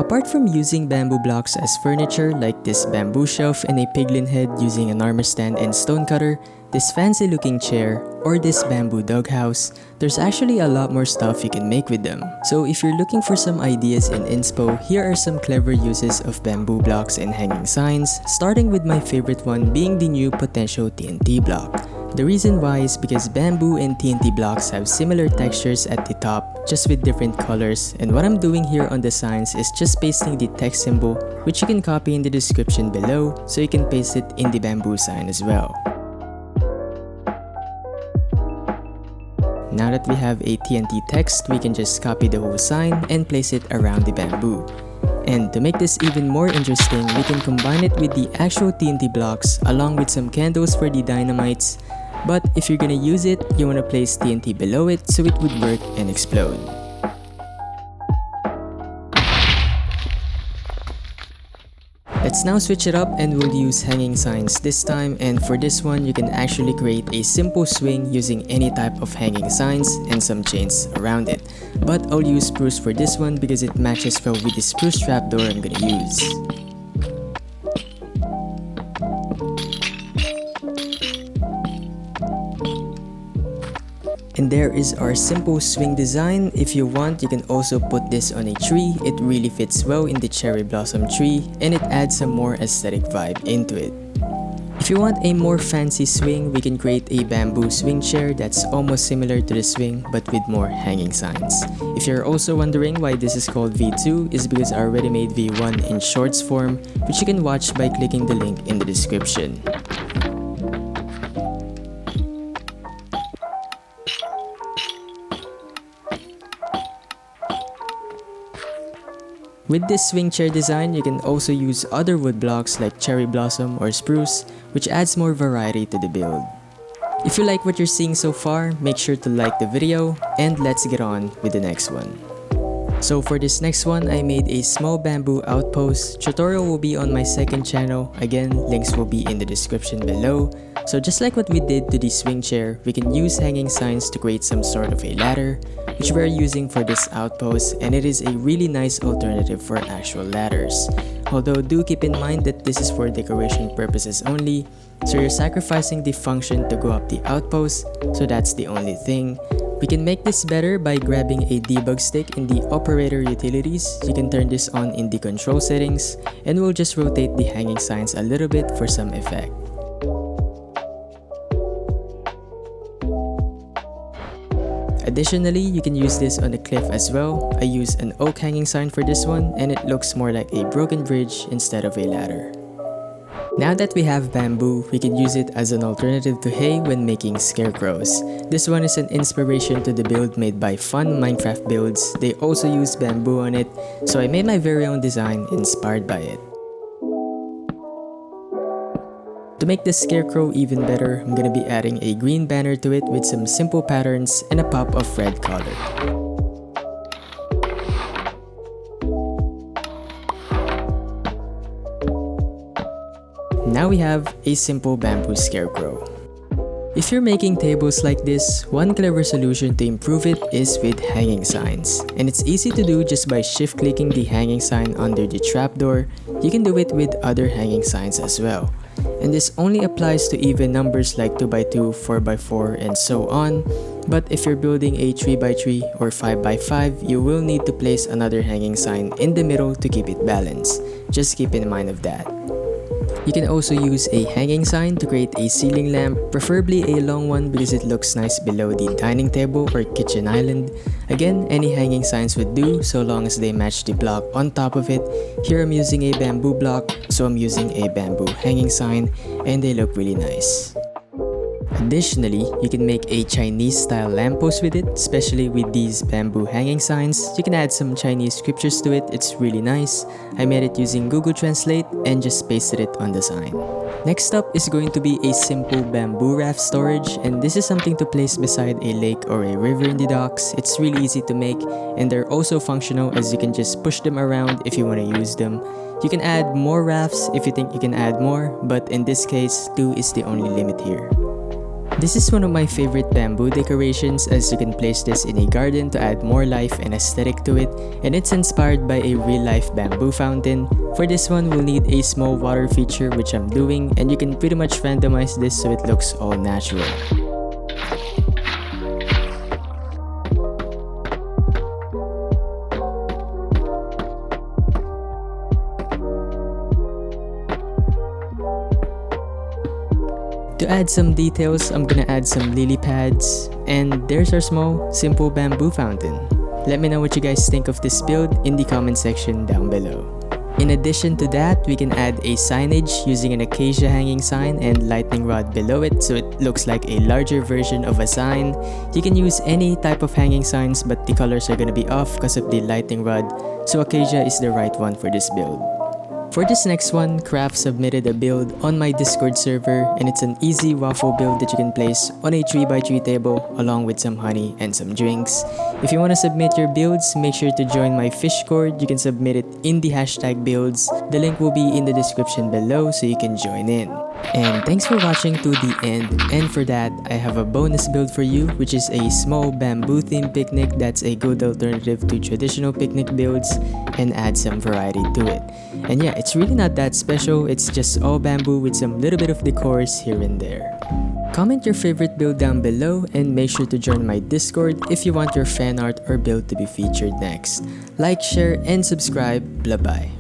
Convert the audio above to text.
Apart from using bamboo blocks as furniture like this bamboo shelf and a piglin head using an armor stand and stone cutter, this fancy looking chair, or this bamboo doghouse, there's actually a lot more stuff you can make with them. So if you're looking for some ideas in inspo, here are some clever uses of bamboo blocks and hanging signs, starting with my favorite one being the new potential TNT block. The reason why is because bamboo and TNT blocks have similar textures at the top, just with different colors, and what I'm doing here on the signs is just pasting the text symbol, which you can copy in the description below, so you can paste it in the bamboo sign as well. Now that we have a TNT text, we can just copy the whole sign and place it around the bamboo. And to make this even more interesting, we can combine it with the actual TNT blocks along with some candles for the dynamites. But if you're gonna use it, you wanna place TNT below it so it would work and explode. Let's now switch it up and we'll use hanging signs this time, and for this one you can actually create a simple swing using any type of hanging signs and some chains around it. But I'll use spruce for this one because it matches well with the spruce trapdoor I'm gonna use. And there is our simple swing design. If you want, you can also put this on a tree. It really fits well in the cherry blossom tree and it adds some more aesthetic vibe into it. If you want a more fancy swing, we can create a bamboo swing chair that's almost similar to the swing but with more hanging signs. If you're also wondering why this is called V2, is because I already made V1 in shorts form, which you can watch by clicking the link in the description. With this swing chair design, you can also use other wood blocks like cherry blossom or spruce, which adds more variety to the build. If you like what you're seeing so far, make sure to like the video, and let's get on with the next one. So for this next one, I made a small bamboo outpost. Tutorial will be on my second channel. Again, links will be in the description below. So just like what we did to the swing chair, we can use hanging signs to create some sort of a ladder, which we're using for this outpost, and it is a really nice alternative for actual ladders. Although do keep in mind that this is for decoration purposes only, so you're sacrificing the function to go up the outpost, so that's the only thing. We can make this better by grabbing a debug stick in the operator utilities. You can turn this on in the control settings, and we'll just rotate the hanging signs a little bit for some effect. Additionally, you can use this on the cliff as well. I use an oak hanging sign for this one, and it looks more like a broken bridge instead of a ladder. Now that we have bamboo, we can use it as an alternative to hay when making scarecrows. This one is an inspiration to the build made by Fun Minecraft Builds. They also use bamboo on it, so I made my very own design inspired by it. To make this scarecrow even better, I'm gonna be adding a green banner to it with some simple patterns and a pop of red color. Now we have a simple bamboo scarecrow. If you're making tables like this, one clever solution to improve it is with hanging signs. And it's easy to do just by shift clicking the hanging sign under the trapdoor. You can do it with other hanging signs as well. And this only applies to even numbers like 2x2, 4x4, and so on. But if you're building a 3x3 or 5x5, you will need to place another hanging sign in the middle to keep it balanced. Just keep in mind of that. You can also use a hanging sign to create a ceiling lamp, preferably a long one because it looks nice below the dining table or kitchen island. Again, any hanging signs would do so long as they match the block on top of it. Here I'm using a bamboo block, so I'm using a bamboo hanging sign, and they look really nice. Additionally, you can make a Chinese style lamppost with it, especially with these bamboo hanging signs. You can add some Chinese scriptures to it, it's really nice. I made it using Google Translate and just pasted it on the sign. Next up is going to be a simple bamboo raft storage, and this is something to place beside a lake or a river in the docks. It's really easy to make, and they're also functional as you can just push them around if you want to use them. You can add more rafts if you think you can add more, but in this case, 2 is the only limit here. This is one of my favorite bamboo decorations, as you can place this in a garden to add more life and aesthetic to it, and it's inspired by a real-life bamboo fountain. For this one, we'll need a small water feature, which I'm doing, and you can pretty much randomize this so it looks all natural. To add some details, I'm gonna add some lily pads, and there's our small, simple bamboo fountain. Let me know what you guys think of this build in the comment section down below. In addition to that, we can add a signage using an acacia hanging sign and lightning rod below it so it looks like a larger version of a sign. You can use any type of hanging signs, but the colors are gonna be off because of the lightning rod, so acacia is the right one for this build. For this next one, Craft submitted a build on my Discord server, and it's an easy waffle build that you can place on a 3x3 table along with some honey and some drinks. If you want to submit your builds, make sure to join my Fishcord. You can submit it in the hashtag builds. The link will be in the description below so you can join in. And thanks for watching to the end, and for that, I have a bonus build for you, which is a small bamboo themed picnic that's a good alternative to traditional picnic builds and add some variety to it. And yeah, it's really not that special, it's just all bamboo with some little bit of decors here and there. Comment your favorite build down below and make sure to join my Discord if you want your fan art or build to be featured next. Like, share, and subscribe. Bye bye.